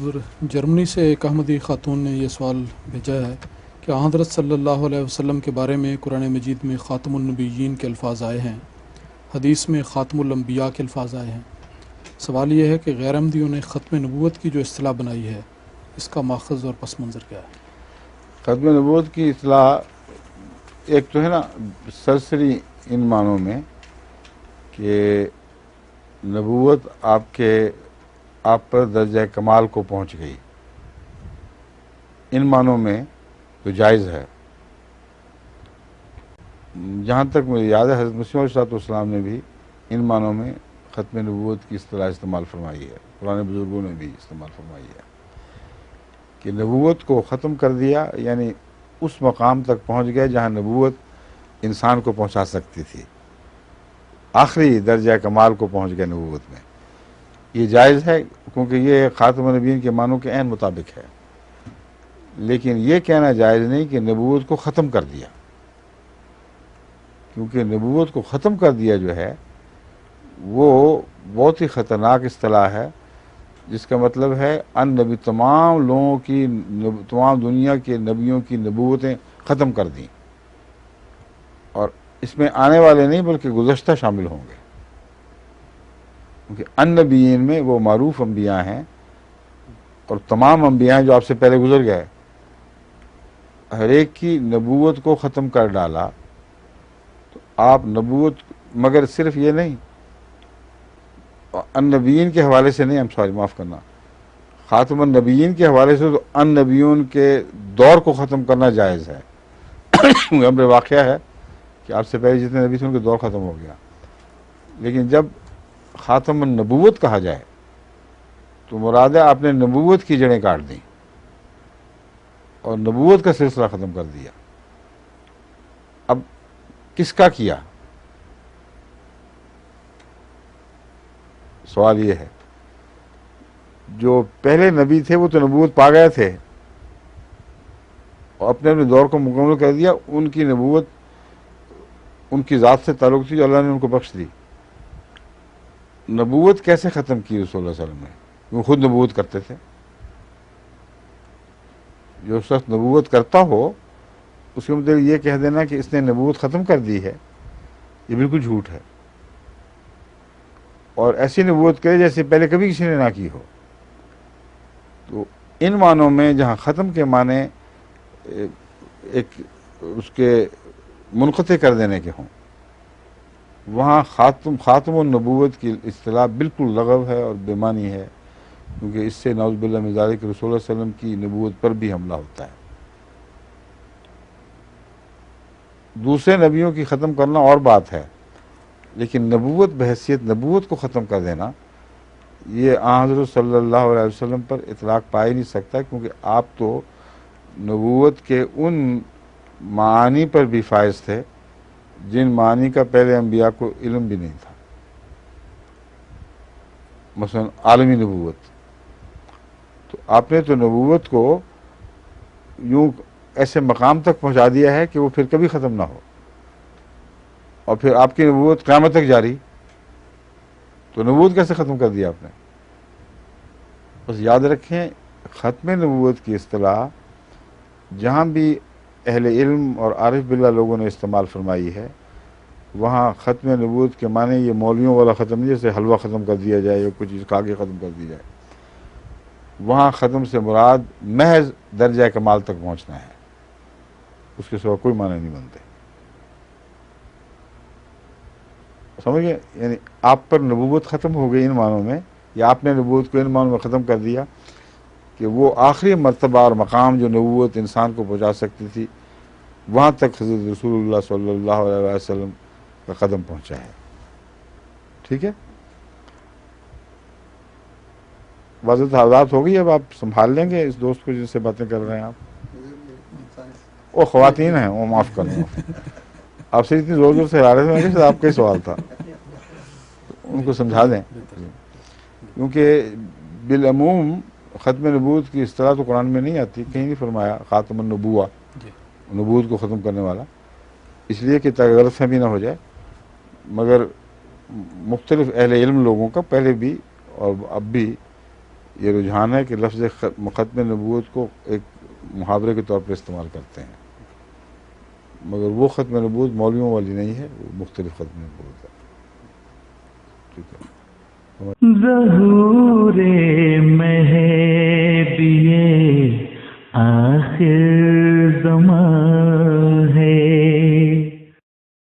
حضور جرمنی سے ایک احمدی خاتون نے یہ سوال بھیجا ہے کہ حضرت صلی اللہ علیہ وسلم کے بارے میں قرآن مجید میں خاتم النبیین کے الفاظ آئے ہیں، حدیث میں خاتم الانبیاء کے الفاظ آئے ہیں۔ سوال یہ ہے کہ غیر احمدیوں نے ختم نبوت کی جو اصطلاح بنائی ہے، اس کا ماخذ اور پس منظر کیا ہے؟ ختم نبوت کی اصطلاح ایک تو ہے نا سرسری ان معنوں میں کہ نبوت آپ پر درجہ کمال کو پہنچ گئی، ان معنوں میں تو جائز ہے۔ جہاں تک مجھے یاد ہے حضرت مسیح علیہ السلام نے بھی ان معنوں میں ختم نبوت کی اصطلاح استعمال فرمائی ہے، پرانے بزرگوں نے بھی استعمال فرمائی ہے کہ نبوت کو ختم کر دیا، یعنی اس مقام تک پہنچ گئے جہاں نبوت انسان کو پہنچا سکتی تھی، آخری درجہ کمال کو پہنچ گئے نبوت میں۔ یہ جائز ہے کیونکہ یہ خاتم النبیین کے معنوں کے عین مطابق ہے، لیکن یہ کہنا جائز نہیں کہ نبوت کو ختم کر دیا، کیونکہ نبوت کو ختم کر دیا جو ہے وہ بہت ہی خطرناک اصطلاح ہے، جس کا مطلب ہے ان نبی تمام لوگوں کی، تمام دنیا کے نبیوں کی نبوتیں ختم کر دیں، اور اس میں آنے والے نہیں بلکہ گزشتہ شامل ہوں گے، کیونکہ ان نبیین میں وہ معروف انبیاء ہیں اور تمام انبیاء ہیں جو آپ سے پہلے گزر گئے، ہر ایک کی نبوت کو ختم کر ڈالا۔ تو آپ نبوت، مگر صرف یہ نہیں، ان نبیین کے حوالے سے نہیں، معاف کرنا، خاتم النبیین کے حوالے سے تو ان نبیون کے دور کو ختم کرنا جائز ہے۔ امر واقعہ ہے کہ آپ سے پہلے جتنے نبی تھے ان کے دور ختم ہو گیا، لیکن جب خاتم النبوت کہا جائے تو مراد ہے آپ نے نبوت کی جڑیں کاٹ دیں اور نبوت کا سلسلہ ختم کر دیا۔ اب کس کا کیا؟ سوال یہ ہے، جو پہلے نبی تھے وہ تو نبوت پا گئے تھے اور اپنے دور کو مکمل کر دیا، ان کی نبوت ان کی ذات سے تعلق تھی جو اللہ نے ان کو بخش دی۔ نبوت کیسے ختم کی رسول اللہ صلی اللہ علیہ وسلم نے؟ وہ خود نبوت کرتے تھے۔ جو شخص نبوت کرتا ہو اس کے مطلب یہ کہہ دینا کہ اس نے نبوت ختم کر دی ہے، یہ بالکل جھوٹ ہے، اور ایسی نبوت کرے جیسے پہلے کبھی کسی نے نہ کی ہو۔ تو ان معنوں میں جہاں ختم کے معنی ایک اس کے منقطع کر دینے کے ہوں، وہاں خاتم النبوت کی اصطلاح بالکل لغو ہے اور بے معنی ہے، کیونکہ اس سے نعوذ باللہ من ذالک رسول اللہ صلی اللہ علیہ وسلم کی نبوت پر بھی حملہ ہوتا ہے۔ دوسرے نبیوں کی ختم کرنا اور بات ہے، لیکن نبوت بحیثیت نبوت کو ختم کر دینا، یہ حضرت صلی اللہ علیہ وسلم پر اطلاق پا ہی نہیں سکتا، کیونکہ آپ تو نبوت کے ان معانی پر بھی فائز تھے جن معانی کا پہلے انبیاء کو علم بھی نہیں تھا، مثلا عالمی نبوت۔ تو آپ نے تو نبوت کو یوں ایسے مقام تک پہنچا دیا ہے کہ وہ پھر کبھی ختم نہ ہو، اور پھر آپ کی نبوت قیامت تک جاری، تو نبوت کیسے ختم کر دیا آپ نے؟ بس یاد رکھیں، ختم نبوت کی اصطلاح جہاں بھی اہل علم اور عارف باللہ لوگوں نے استعمال فرمائی ہے، وہاں ختم نبوت کے معنی یہ مولویوں والا ختم نہیں، جیسے حلوہ ختم کر دیا جائے یا کچھ چیز کھا کے ختم کر دی جائے۔ وہاں ختم سے مراد محض درجہ کمال تک پہنچنا ہے، اس کے سوا کوئی معنی نہیں بنتے۔ سمجھ گئے؟ یعنی آپ پر نبوت ختم ہو گئی ان معنوں میں، یا آپ نے نبوت کو ان معنوں میں ختم کر دیا کہ وہ آخری مرتبہ اور مقام جو نبوت انسان کو پہنچا سکتی تھی، وہاں تک حضرت رسول اللہ صلی اللہ علیہ وسلم کا قدم پہنچا ہے۔ ٹھیک ہے، واضح حضرات ہو گئی؟ اب آپ سنبھال لیں گے اس دوست کو جن سے باتیں کر رہے ہیں آپ؟ وہ خواتین ہیں، وہ معاف کرنا، آپ سے اتنی زور زور سے ہلا رہے تھے کہ آپ کا ہی سوال تھا، ان کو سمجھا دیں، کیونکہ بالعموم ختم نبوت کی اصطلاح تو قرآن میں نہیں آتی، کہیں نہیں فرمایا خاتم النبوہ، نبوت کو ختم کرنے والا، اس لیے کہ تاکہ غلط فہمی نہ ہو جائے۔ مگر مختلف اہل علم لوگوں کا پہلے بھی اور اب بھی یہ رجحان ہے کہ لفظ ختم نبوت کو ایک محاورے کے طور پر استعمال کرتے ہیں، مگر وہ ختم نبوت مولویوں والی نہیں ہے، وہ مختلف ختم نبوت ہے. ٹھیک ہے. ظہور مہدی آخر